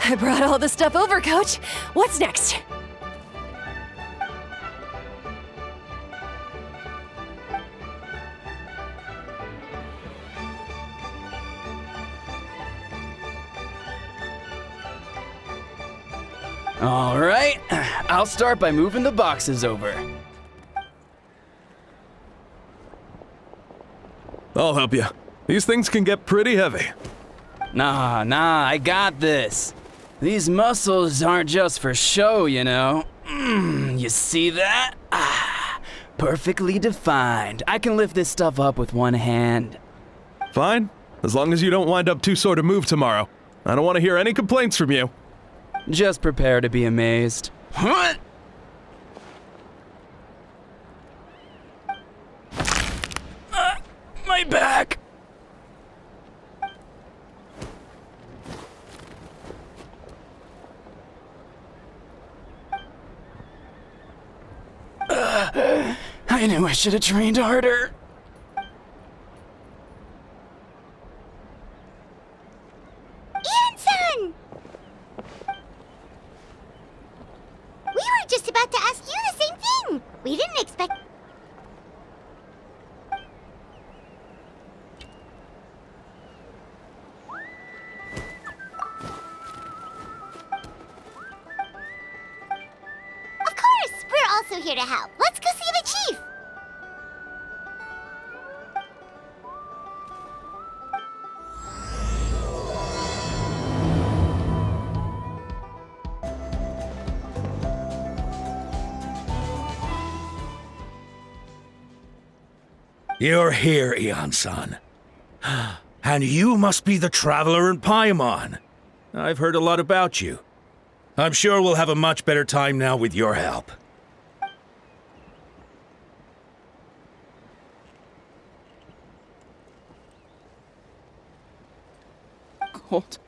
I brought all the stuff over, Coach. What's next? All right, I'll start by moving the boxes over. I'll help you. These things can get pretty heavy. Nah, I got this. These muscles aren't just for show, you know. You see that? Perfectly defined. I can lift this stuff up with one hand. Fine, as long as you don't wind up too sore to move tomorrow. I don't want to hear any complaints from you. Just prepare to be amazed. What? My back! I knew I should have trained harder. Genshin! We were just about to ask you the same thing. We didn't expect... Of course! We're also here to help. Let's go see the chief! You're here, Eon-san. And you must be the traveler in Paimon. I've heard a lot about you. I'm sure we'll have a much better time now with your help. Cold.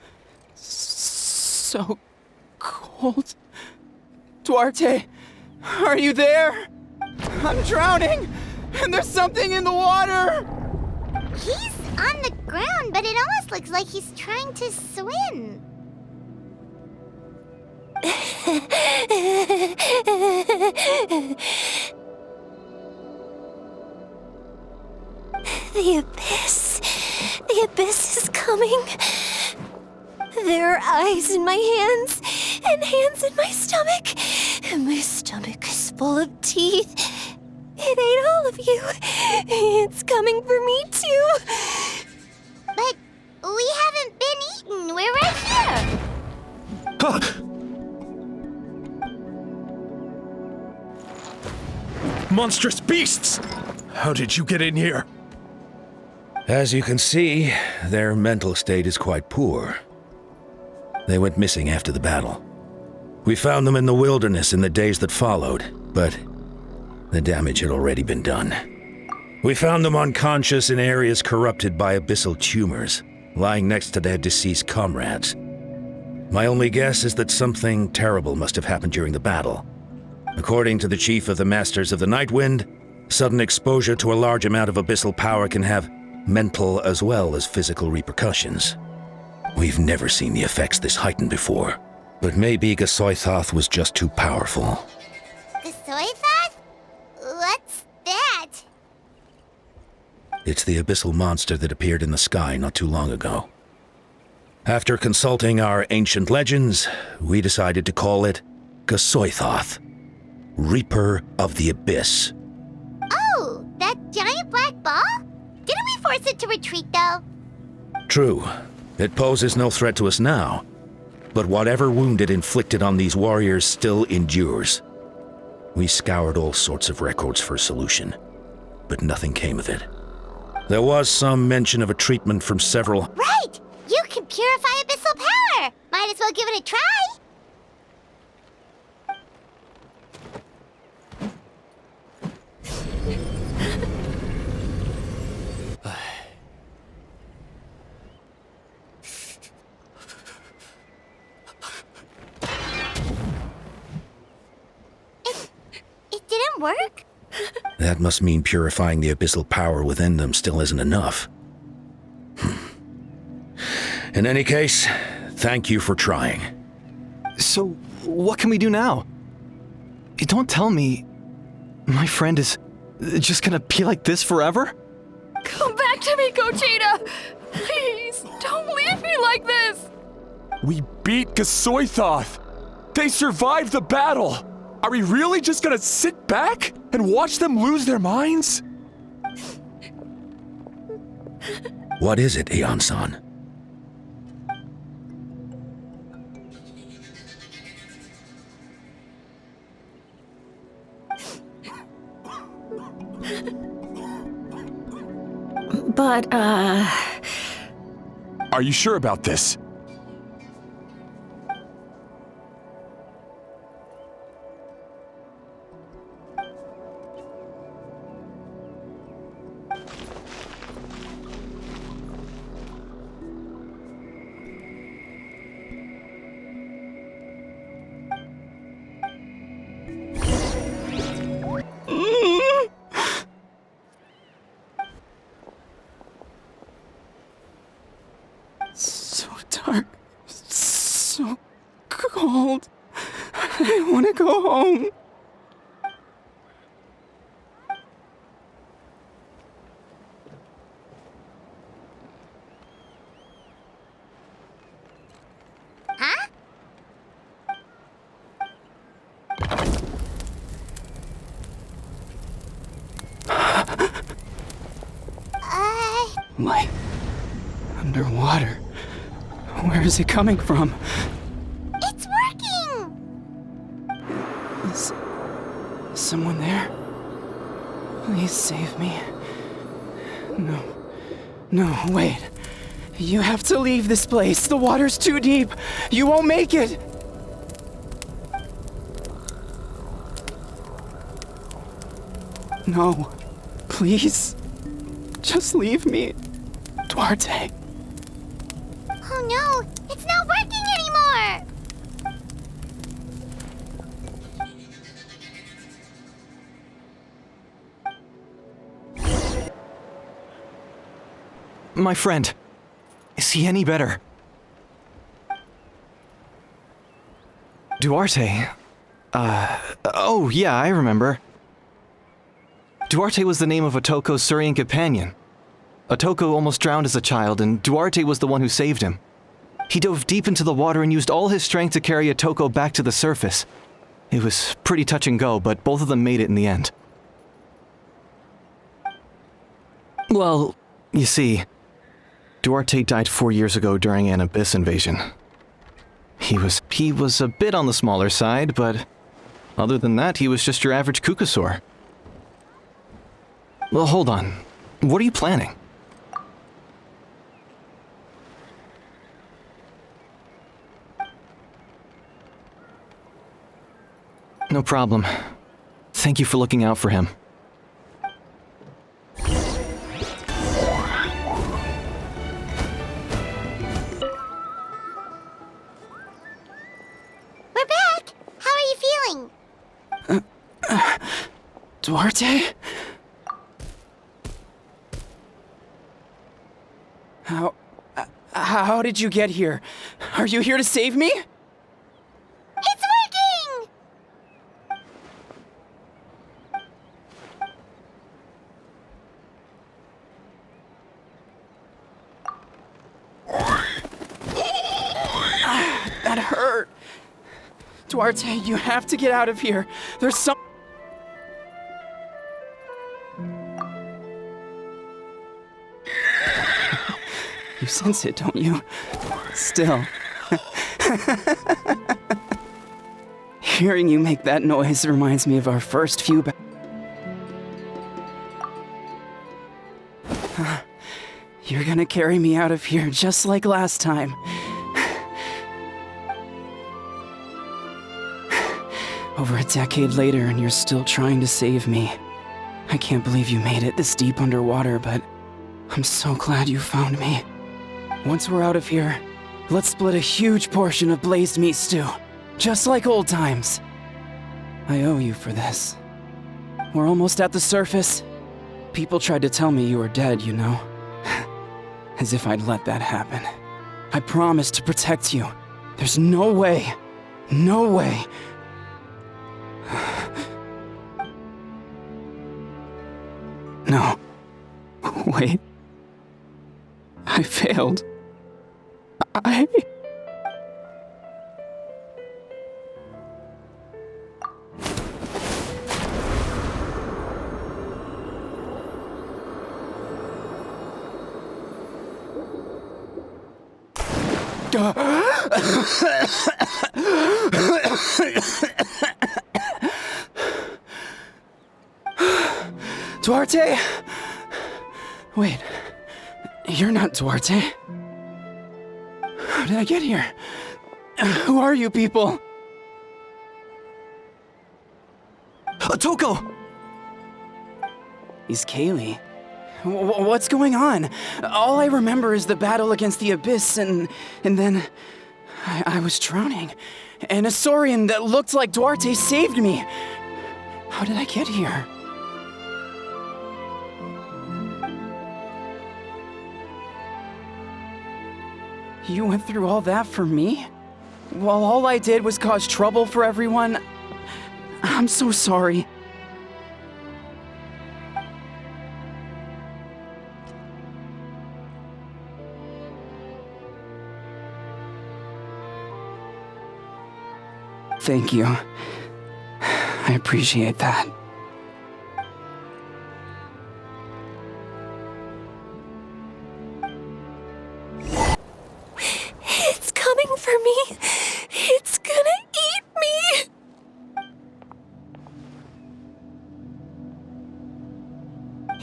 So cold. Duarte, are you there? I'm drowning, and there's something in the water! He's on the ground, but it almost looks like he's trying to swim. The abyss. The abyss is coming. There are eyes in my hands, and hands in my stomach. And my stomach is full of teeth. It ate all of you. It's coming for me, too. But we haven't been eaten. We're right here. Huh. Monstrous beasts! How did you get in here? As you can see, their mental state is quite poor. They went missing after the battle. We found them in the wilderness in the days that followed, but the damage had already been done. We found them unconscious in areas corrupted by abyssal tumors, lying next to their deceased comrades. My only guess is that something terrible must have happened during the battle. According to the chief of the Masters of the Nightwind, sudden exposure to a large amount of abyssal power can have mental as well as physical repercussions. We've never seen the effects this heightened before, but maybe Gasoithoth was just too powerful. Gasoithoth? What's that? It's the abyssal monster that appeared in the sky not too long ago. After consulting our ancient legends, we decided to call it Gasoithoth, Reaper of the Abyss. Oh, that giant black ball? Didn't we force it to retreat, though? True. It poses no threat to us now, but whatever wound it inflicted on these warriors still endures. We scoured all sorts of records for a solution, but nothing came of it. There was some mention of a treatment from several... Right! You can purify abyssal power! Might as well give it a try! It didn't work? That must mean purifying the abyssal power within them still isn't enough. In any case, thank you for trying. So, what can we do now? Don't tell me my friend is just gonna be like this forever? Come back to me, Gogeta! Please, don't leave me like this! We beat Gasoithoth! They survived the battle! Are we really just gonna sit back and watch them lose their minds? What is it, Aeon-san? But, Are you sure about this? So dark, so cold. I want to go home. Huh? Light. Underwater. Where is it coming from? It's working! Is someone there? Please save me. No. No, wait. You have to leave this place. The water's too deep. You won't make it. No. Please. Just leave me. Duarte. Oh no, it's not working anymore! My friend, is he any better? Duarte? Oh yeah, I remember. Duarte was the name of Otoko's Surian companion. Otoko almost drowned as a child, and Duarte was the one who saved him. He dove deep into the water and used all his strength to carry Otoko back to the surface. It was pretty touch and go, but both of them made it in the end. Well, you see, Duarte died 4 years ago during an Abyss invasion. He was a bit on the smaller side, but other than that, he was just your average Kukasaur. Well, hold on. What are you planning? No problem. Thank you for looking out for him. We're back! How are you feeling? Duarte? How did you get here? Are you here to save me? It's working! That hurt. Duarte, you have to get out of here. There's some... You sense it, don't you? Still. Hearing you make that noise reminds me of our first few You're gonna carry me out of here just like last time. Over a decade later and you're still trying to save me. I can't believe you made it this deep underwater, but I'm so glad you found me. Once we're out of here, let's split a huge portion of blazed meat stew, just like old times. I owe you for this. We're almost at the surface. People tried to tell me you were dead, you know. As if I'd let that happen. I promised to protect you. There's no way. No way. No. Wait. I failed. Duarte? Wait, you're not Duarte. How did I get here? Who are you people? Toko! He's Kaylee. What's going on? All I remember is the battle against the Abyss, and then I was drowning. And a Saurian that looked like Duarte saved me. How did I get here? You went through all that for me? While all I did was cause trouble for everyone? I'm so sorry. Thank you. I appreciate that. It's coming for me. It's gonna eat me.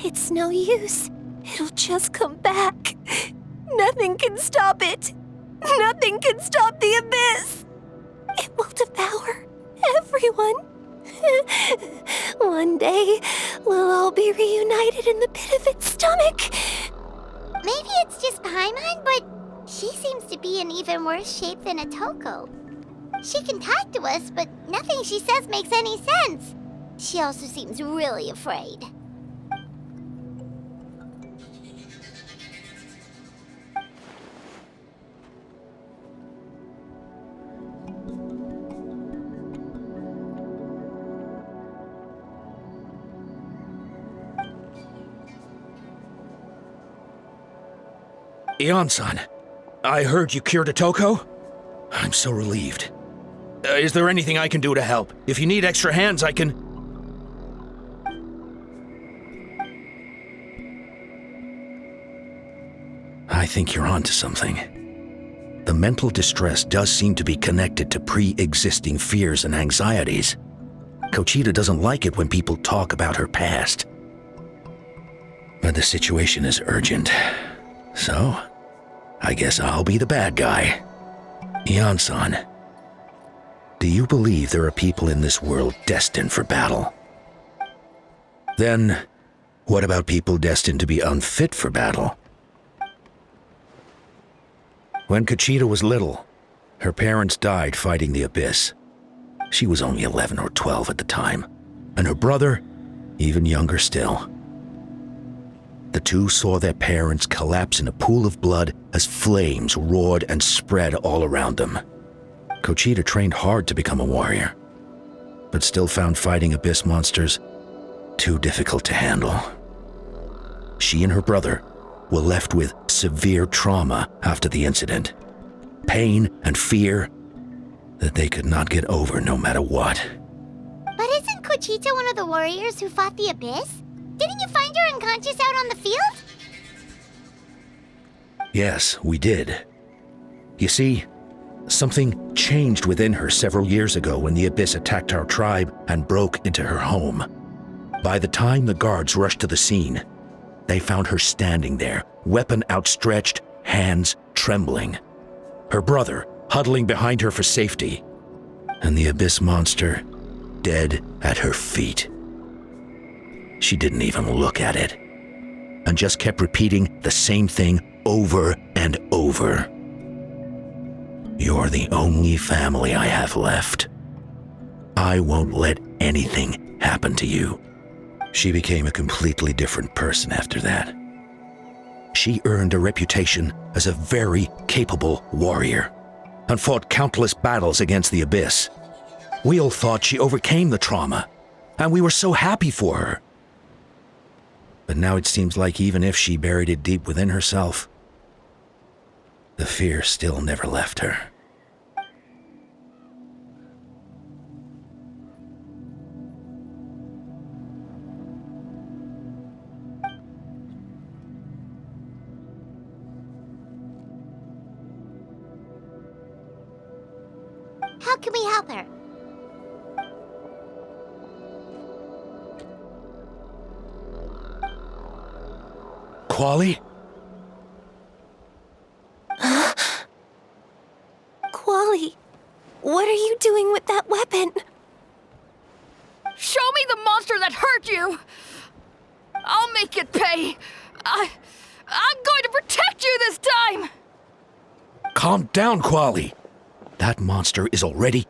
It's no use. It'll just come back. Nothing can stop it. Nothing can stop the Abyss. It will devour everyone. One day, we'll all be reunited in the pit of its stomach. Maybe it's just Paimon, but she seems to be in even worse shape than a Toko. She can talk to us, but nothing she says makes any sense. She also seems really afraid. Ion-san, I heard you cured a Toko? I'm so relieved. Is there anything I can do to help? If you need extra hands, I can... I think you're onto something. The mental distress does seem to be connected to pre-existing fears and anxieties. Kochita doesn't like it when people talk about her past. But the situation is urgent. So, I guess I'll be the bad guy. Ion-san, do you believe there are people in this world destined for battle? Then, what about people destined to be unfit for battle? When Kochita was little, her parents died fighting the Abyss. She was only 11 or 12 at the time, and her brother, even younger still. The two saw their parents collapse in a pool of blood as flames roared and spread all around them. Kochita trained hard to become a warrior, but still found fighting Abyss monsters too difficult to handle. She and her brother were left with severe trauma after the incident, pain and fear that they could not get over no matter what. But isn't Kochita one of the warriors who fought the Abyss? Didn't you find her unconscious out on the field? Yes, we did. You see, something changed within her several years ago when the Abyss attacked our tribe and broke into her home. By the time the guards rushed to the scene, they found her standing there, weapon outstretched, hands trembling. Her brother huddling behind her for safety, and the Abyss monster dead at her feet. She didn't even look at it, and just kept repeating the same thing over and over. You're the only family I have left. I won't let anything happen to you. She became a completely different person after that. She earned a reputation as a very capable warrior, and fought countless battles against the Abyss. We all thought she overcame the trauma, and we were so happy for her. But now it seems like even if she buried it deep within herself, the fear still never left her. How can we help her? Quali? Quali, what are you doing with that weapon? Show me the monster that hurt you! I'll make it pay! I'm going to protect you this time! Calm down, Quali. That monster is already...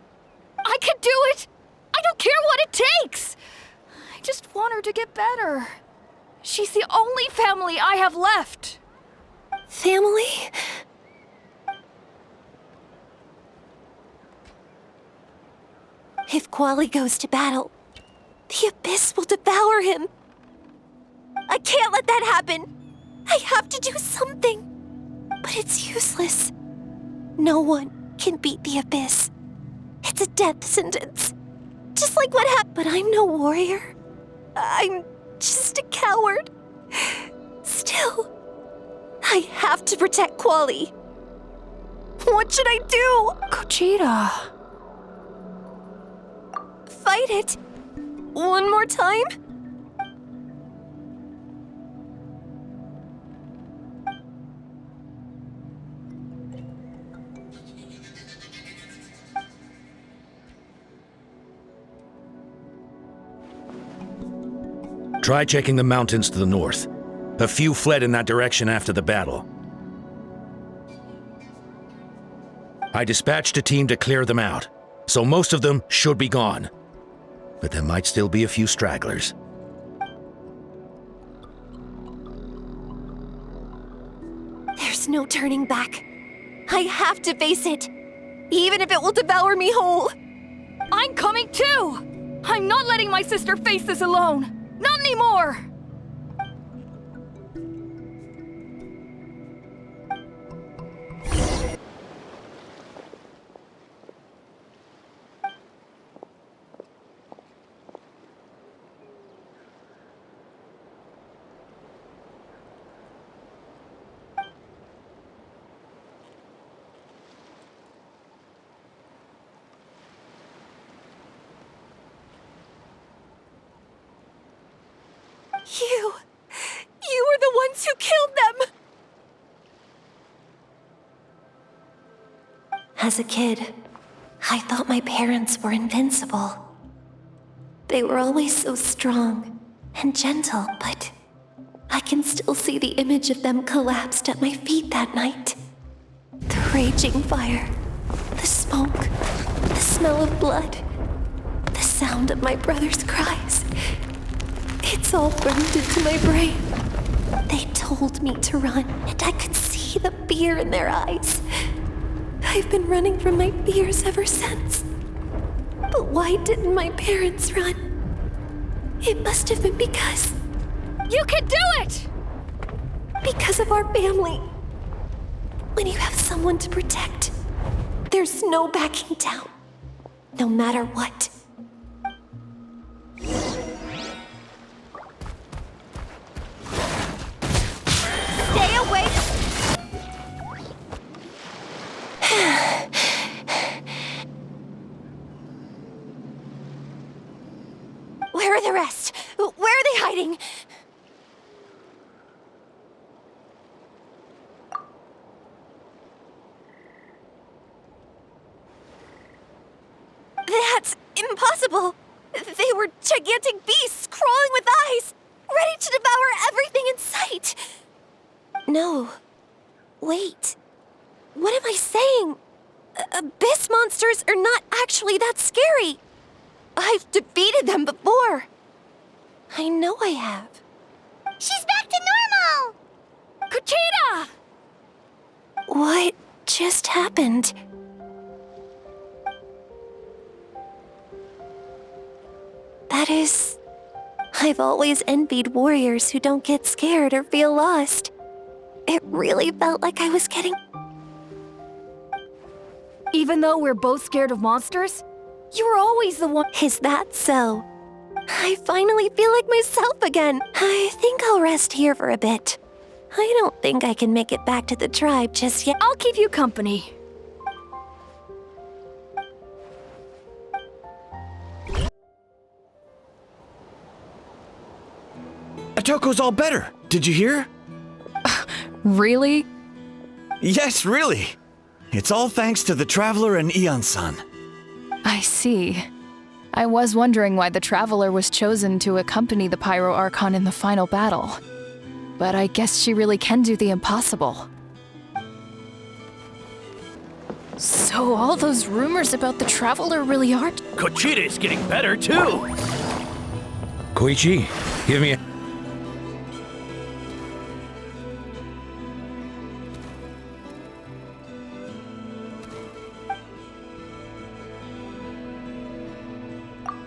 I can do it! I don't care what it takes! I just want her to get better. She's the only family I have left. Family? If Quali goes to battle, the Abyss will devour him. I can't let that happen. I have to do something. But it's useless. No one can beat the Abyss. It's a death sentence. Just like what happened. But I'm no warrior. I'm just a coward. Still, I have to protect Quali. What should I do? Gogeta. Fight it. One more time? Try checking the mountains to the north. A few fled in that direction after the battle. I dispatched a team to clear them out, so most of them should be gone. But there might still be a few stragglers. There's no turning back. I have to face it, even if it will devour me whole. I'm coming too! I'm not letting my sister face this alone! Not anymore! You were the ones who killed them! As a kid, I thought my parents were invincible. They were always so strong and gentle, but I can still see the image of them collapsed at my feet that night. The raging fire, the smoke, the smell of blood, the sound of my brother's cries. It's all burned into my brain. They told me to run, and I could see the fear in their eyes. I've been running from my fears ever since. But why didn't my parents run? It must have been because... You can do it! Because of our family. When you have someone to protect, there's no backing down, no matter what. Stay away! Where are the rest? Where are they hiding? That's impossible! They were gigantic beasts crawling with eyes, ready to devour everything in sight! No. Wait. What am I saying? Abyss monsters are not actually that scary. I've defeated them before. I know I have. She's back to normal! Gogeta! What just happened? That is... I've always envied warriors who don't get scared or feel lost. It really felt like I was getting... Even though we're both scared of monsters, you're always the one. Is that so? I finally feel like myself again. I think I'll rest here for a bit. I don't think I can make it back to the tribe just yet. I'll keep you company. Otoko's all better. Did you hear? Really? Yes, really. It's all thanks to the Traveler and Ian-san. I see. I was wondering why the Traveler was chosen to accompany the Pyro Archon in the final battle. But I guess she really can do the impossible. So all those rumors about the Traveler really are... Kochida's getting better, too! Koichi, give me a...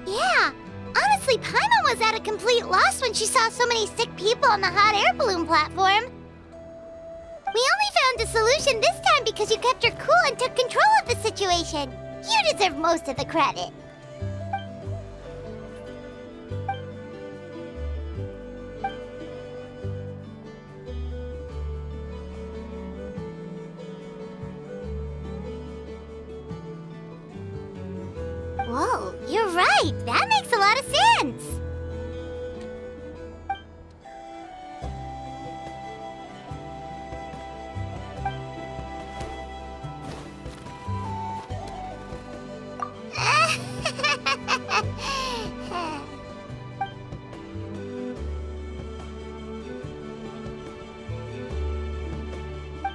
Yeah, honestly, Paimon was at a complete loss when she saw so many sick people on the hot air balloon platform. We only found a solution this time because you kept your cool and took control of the situation. You deserve most of the credit. Whoa, you're right. That makes a lot of sense.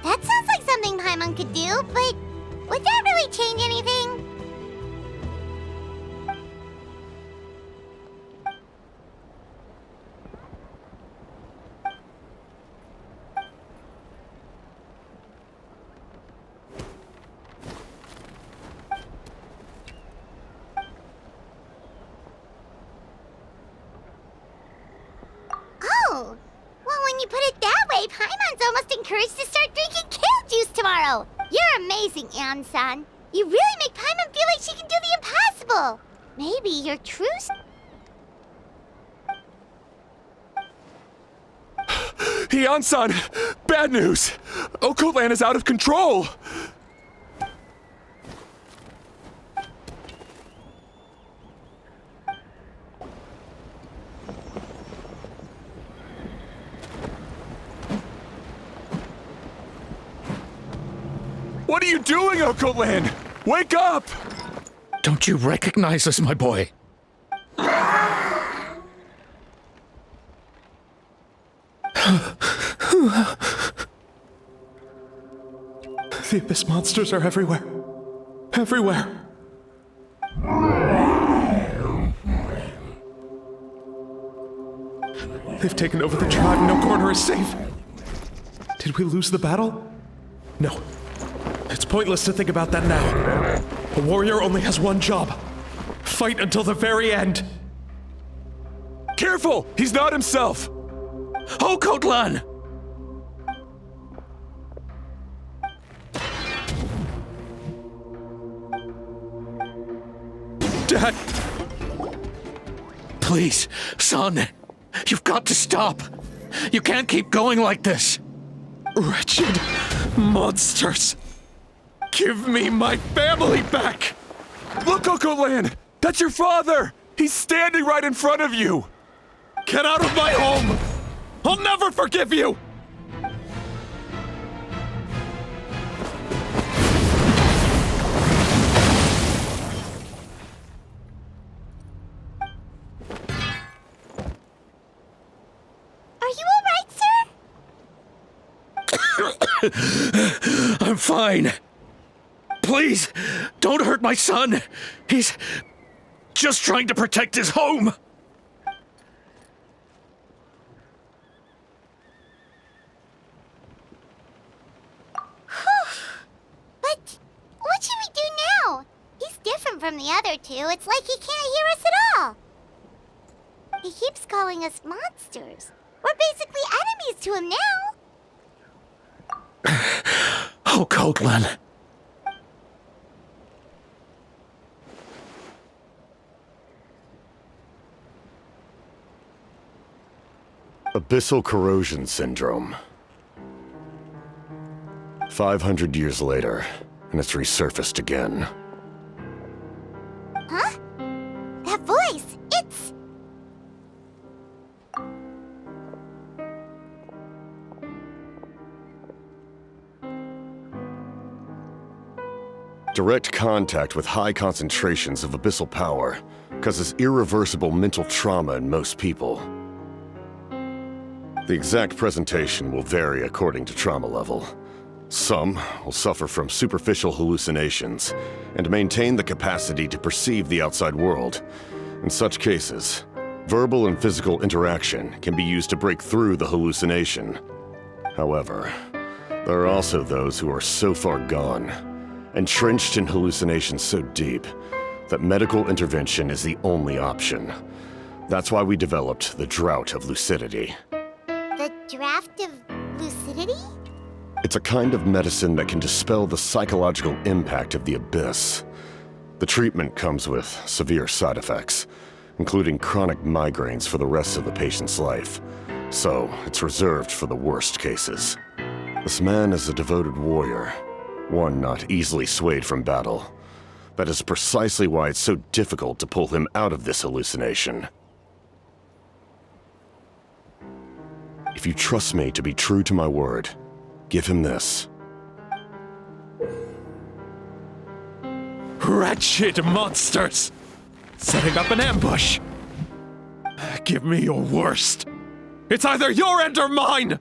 That sounds like something Paimon could do, but would that really change anything? Oh, well, when you put it that way, Paimon's almost encouraged to start drinking kale juice tomorrow. You're amazing, Ann-san. You really make Paimon feel like she can do the impossible. Maybe your true... Ian-san, bad news. Okoland is out of control. What are you doing, Okoland? Wake up! Don't you recognize us, my boy? The Abyss monsters are everywhere. Everywhere. They've taken over the tribe. No corner is safe. Did we lose the battle? No. It's pointless to think about that now. A warrior only has one job. Fight until the very end. Careful! He's not himself! Okotlan! Dad! Please, son, you've got to stop. You can't keep going like this. Wretched monsters! Give me my family back! Look, Okoland! That's your father! He's standing right in front of you! Get out of my home! I'll never forgive you! Are you all right, sir? I'm fine. Please, don't hurt my son. He's just trying to protect his home. But what should we do now? He's different from the other two. It's like he can't hear us at all. He keeps calling us monsters. We're basically enemies to him now. Oh, Coatlan. Abyssal corrosion syndrome. 500 years later, and it's resurfaced again. Huh? That voice, it's... Direct contact with high concentrations of abyssal power causes irreversible mental trauma in most people. The exact presentation will vary according to trauma level. Some will suffer from superficial hallucinations and maintain the capacity to perceive the outside world. In such cases, verbal and physical interaction can be used to break through the hallucination. However, there are also those who are so far gone, entrenched in hallucinations so deep, that medical intervention is the only option. That's why we developed the Drought of Lucidity. The draft of lucidity? It's a kind of medicine that can dispel the psychological impact of the abyss. The treatment comes with severe side effects, including chronic migraines for the rest of the patient's life, so it's reserved for the worst cases. This man is a devoted warrior, one not easily swayed from battle. That is precisely why it's so difficult to pull him out of this hallucination. If you trust me to be true to my word, give him this. Wretched monsters! Setting up an ambush! Give me your worst. It's either your end or mine!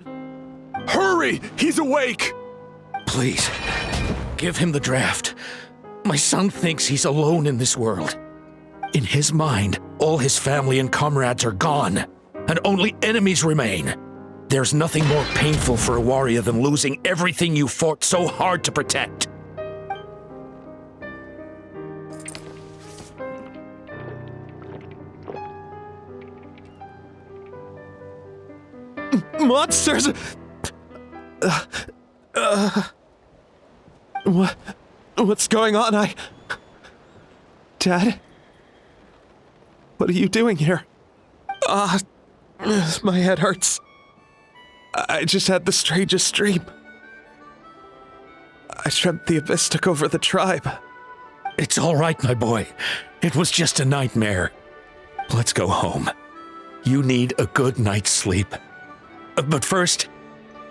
Hurry! He's awake! Please, give him the draft. My son thinks he's alone in this world. In his mind, all his family and comrades are gone, and only enemies remain. There's nothing more painful for a warrior than losing everything you fought so hard to protect. Monsters! What's going on? Dad? What are you doing here? My head hurts. I just had the strangest dream. I dreamt the Abyss took over the tribe. It's all right, my boy. It was just a nightmare. Let's go home. You need a good night's sleep. But first,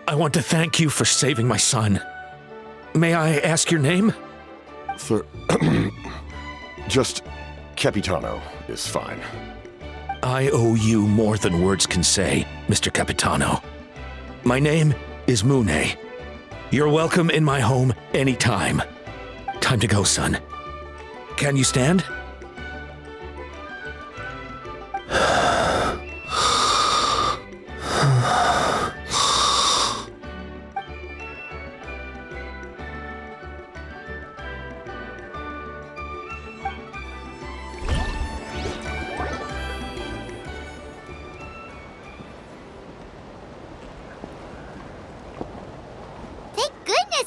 I want to thank you for saving my son. May I ask your name? Just Capitano is fine. I owe you more than words can say, Mr. Capitano. My name is Mune. You're welcome in my home anytime. Time to go, son. Can you stand?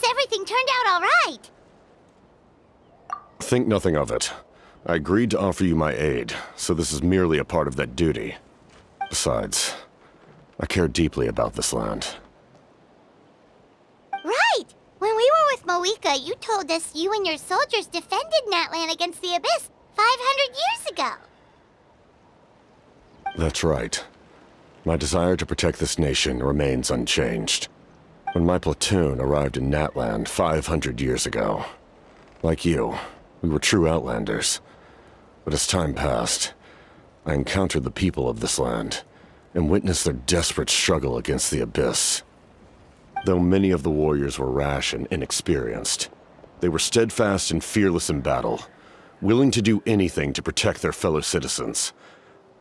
Everything turned out all right. Think nothing of it. I agreed to offer you my aid, so this is merely a part of that duty. Besides, I care deeply about this land. Right! When we were with Moika, you told us you and your soldiers defended Natlan against the Abyss 500 years ago. That's right. My desire to protect this nation remains unchanged. When my platoon arrived in Natland 500 years ago, like you, we were true outlanders. But as time passed, I encountered the people of this land and witnessed their desperate struggle against the Abyss. Though many of the warriors were rash and inexperienced, they were steadfast and fearless in battle, willing to do anything to protect their fellow citizens,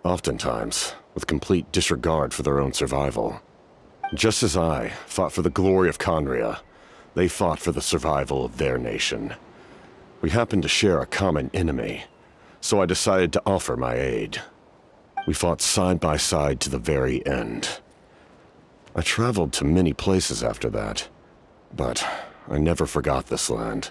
oftentimes with complete disregard for their own survival. Just as I fought for the glory of Conria, they fought for the survival of their nation. We happened to share a common enemy, so I decided to offer my aid. We fought side by side to the very end. I traveled to many places after that, but I never forgot this land.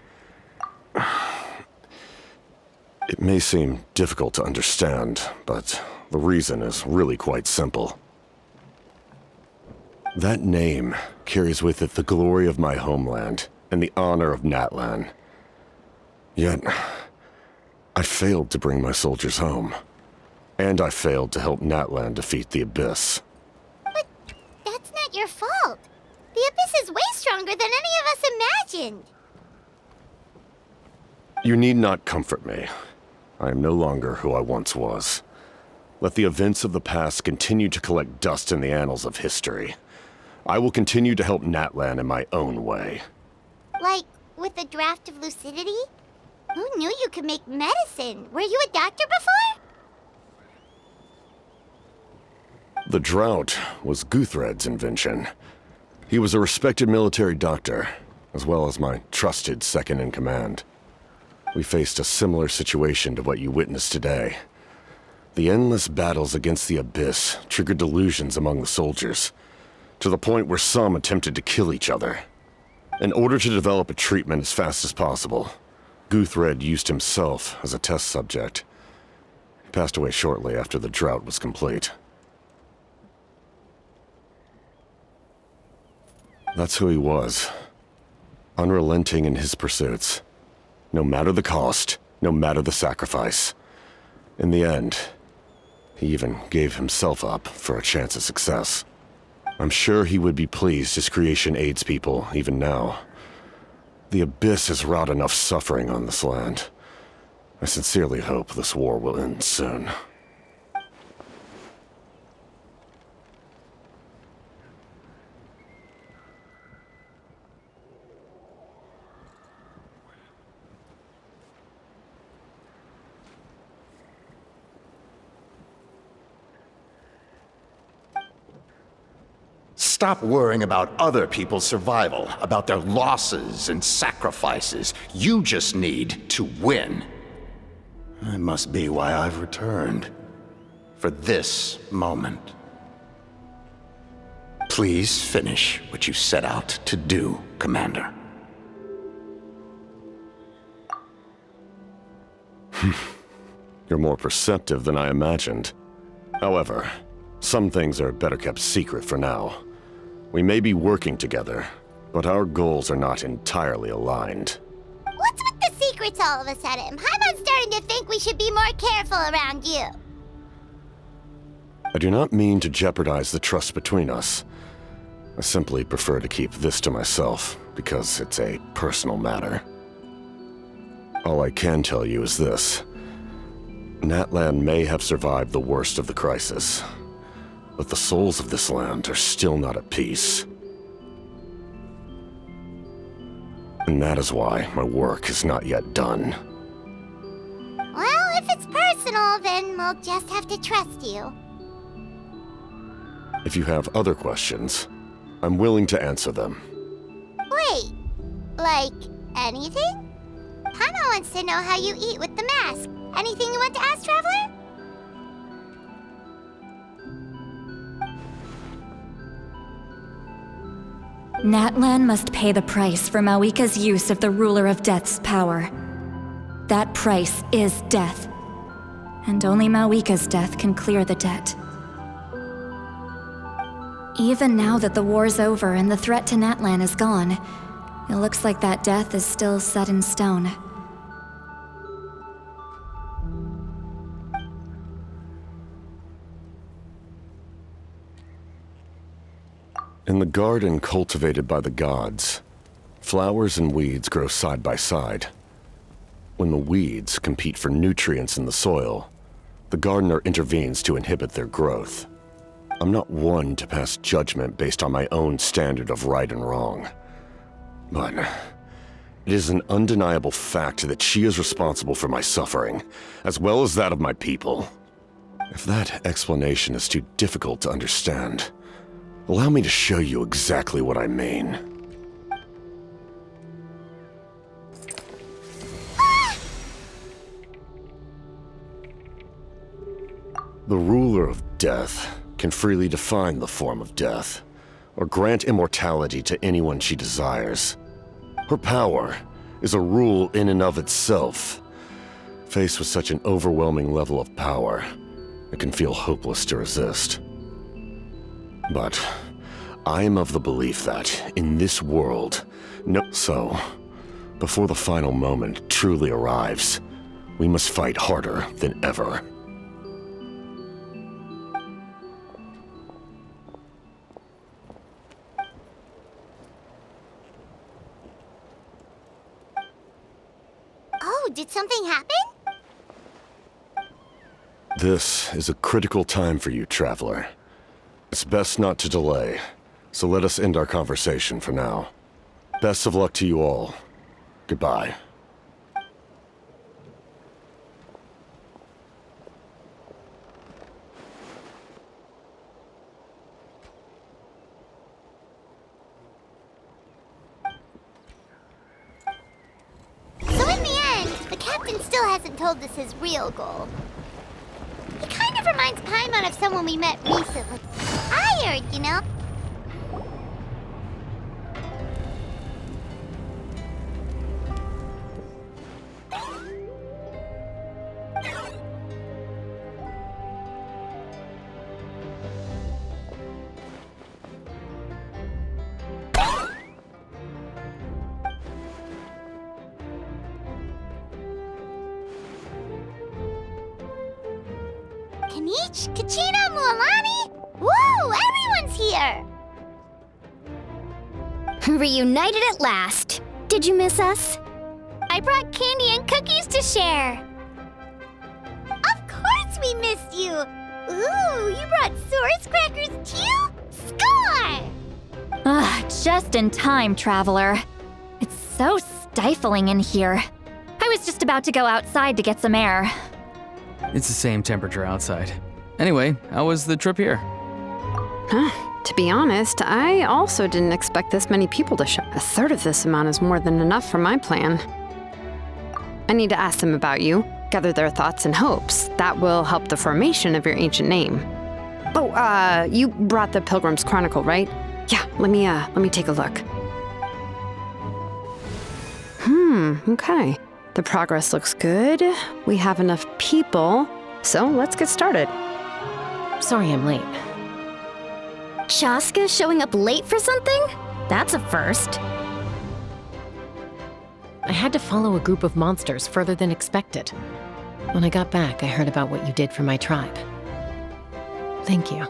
It may seem difficult to understand, but the reason is really quite simple. That name carries with it the glory of my homeland and the honor of Natlan. Yet, I failed to bring my soldiers home. And I failed to help Natlan defeat the Abyss. But that's not your fault. The Abyss is way stronger than any of us imagined. You need not comfort me. I am no longer who I once was. Let the events of the past continue to collect dust in the annals of history. I will continue to help Natlan in my own way. Like, with the draft of lucidity? Who knew you could make medicine? Were you a doctor before? The drought was Guthred's invention. He was a respected military doctor, as well as my trusted second-in-command. We faced a similar situation to what you witnessed today. The endless battles against the Abyss triggered delusions among the soldiers, to the point where some attempted to kill each other. In order to develop a treatment as fast as possible, Guthred used himself as a test subject. He passed away shortly after the drought was complete. That's who he was. Unrelenting in his pursuits. No matter the cost, no matter the sacrifice. In the end, he even gave himself up for a chance at success. I'm sure he would be pleased his creation aids people even now. The Abyss has wrought enough suffering on this land. I sincerely hope this war will end soon. Stop worrying about other people's survival, about their losses and sacrifices. You just need to win. That must be why I've returned. For this moment. Please finish what you set out to do, Commander. You're more perceptive than I imagined. However, some things are better kept secret for now. We may be working together, but our goals are not entirely aligned. What's with the secrets all of a sudden? I'm starting to think we should be more careful around you. I do not mean to jeopardize the trust between us. I simply prefer to keep this to myself, because it's a personal matter. All I can tell you is this. Natlan may have survived the worst of the crisis, but the souls of this land are still not at peace. And that is why my work is not yet done. Well, if it's personal, then we'll just have to trust you. If you have other questions, I'm willing to answer them. Wait, like anything? Paimon wants to know how you eat with the mask. Anything you want to ask, Traveler? Natlan must pay the price for Mawika's use of the Ruler of Death's power. That price is death. And only Mawika's death can clear the debt. Even now that the war's over and the threat to Natlan is gone, it looks like that death is still set in stone. In the garden cultivated by the gods, flowers and weeds grow side by side. When the weeds compete for nutrients in the soil, the gardener intervenes to inhibit their growth. I'm not one to pass judgment based on my own standard of right and wrong. But it is an undeniable fact that she is responsible for my suffering, as well as that of my people. If that explanation is too difficult to understand, allow me to show you exactly what I mean. The ruler of death can freely define the form of death, or grant immortality to anyone she desires. Her power is a rule in and of itself. Faced with such an overwhelming level of power, it can feel hopeless to resist. But I am of the belief that, in this world, So, before the final moment truly arrives, we must fight harder than ever. Oh, did something happen? This is a critical time for you, Traveler. It's best not to delay, so let us end our conversation for now. Best of luck to you all. Goodbye. So in the end, the captain still hasn't told us his real goal. He kind of reminds Paimon of someone we met recently. Hired, you know? Kanich, Kachina, Mualani? Woo! Everyone's here! Reunited at last. Did you miss us? I brought candy and cookies to share. Of course we missed you! Ooh, you brought Source crackers too? Score! Just in time, Traveler. It's so stifling in here. I was just about to go outside to get some air. It's the same temperature outside. Anyway, how was the trip here? To be honest, I also didn't expect this many people to show. A third of this amount is more than enough for my plan. I need to ask them about you, gather their thoughts and hopes. That will help the formation of your ancient name. Oh, you brought the Pilgrim's Chronicle, right? Yeah, let me take a look. Okay. The progress looks good. We have enough people, so let's get started. Sorry I'm late. Shaska showing up late for something? That's a first. I had to follow a group of monsters further than expected. When I got back, I heard about what you did for my tribe. Thank you.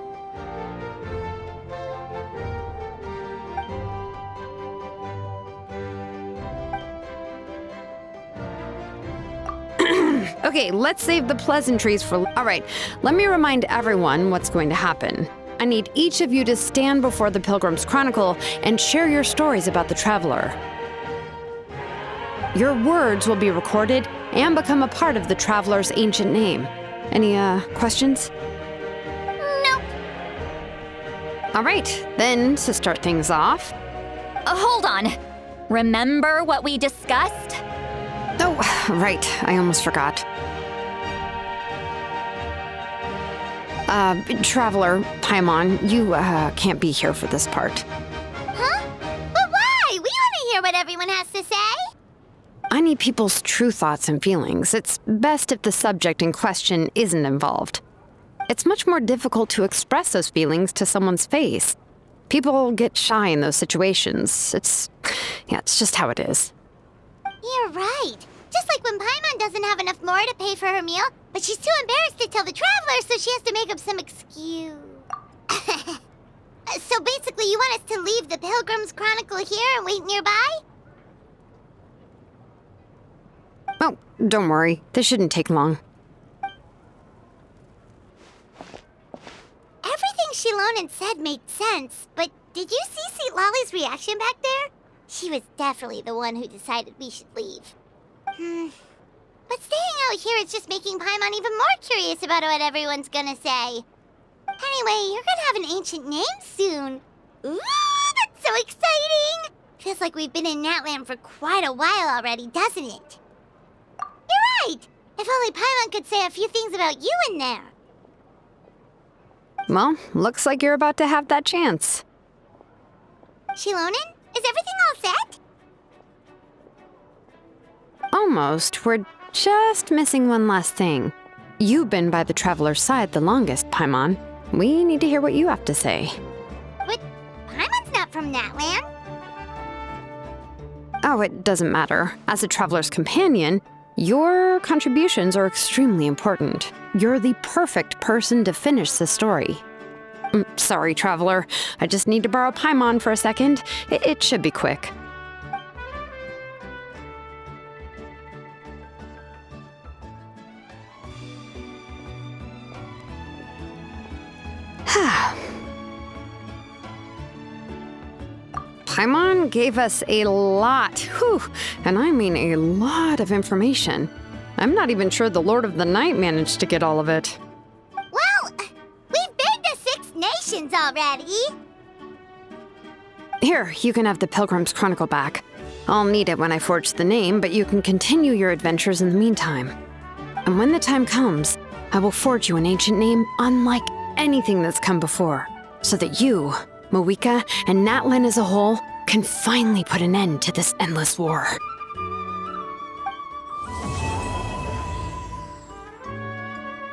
Okay, let's save the pleasantries for... All right, let me remind everyone what's going to happen. I need each of you to stand before the Pilgrim's Chronicle and share your stories about the Traveler. Your words will be recorded and become a part of the Traveler's ancient name. Any, questions? Nope. All right, then, to start things off... Hold on. Remember what we discussed? Oh, right, I almost forgot. Traveler, Paimon, you, can't be here for this part. Huh? But why? We want to hear what everyone has to say. I need people's true thoughts and feelings. It's best if the subject in question isn't involved. It's much more difficult to express those feelings to someone's face. People get shy in those situations. It's just how it is. You're right. Just like when Paimon doesn't have enough more to pay for her meal, but she's too embarrassed to tell the Traveler, so she has to make up some excuse. So basically, you want us to leave the Pilgrim's Chronicle here and wait nearby? Oh, don't worry. This shouldn't take long. Everything Shilonen said made sense, but did you see Sweet Lolly's reaction back there? She was definitely the one who decided we should leave. But staying out here is just making Paimon even more curious about what everyone's gonna say. Anyway, you're gonna have an ancient name soon. Ooh, that's so exciting! Feels like we've been in Natland for quite a while already, doesn't it? You're right! If only Paimon could say a few things about you in there. Well, looks like you're about to have that chance. Shilonen, is everything all set? Almost. We're just missing one last thing. You've been by the Traveler's side the longest, Paimon. We need to hear what you have to say. But Paimon's not from Natlan. Oh, it doesn't matter. As a Traveler's companion, your contributions are extremely important. You're the perfect person to finish the story. Sorry, Traveler. I just need to borrow Paimon for a second. It should be quick. Paimon gave us a lot, and I mean a lot of information. I'm not even sure the Lord of the Night managed to get all of it. Well, we've been to 6 nations already. Here, you can have the Pilgrim's Chronicle back. I'll need it when I forge the name, but you can continue your adventures in the meantime. And when the time comes, I will forge you an ancient name unlike anything that's come before, so that you, Moeka, and Natlan as a whole can finally put an end to this endless war.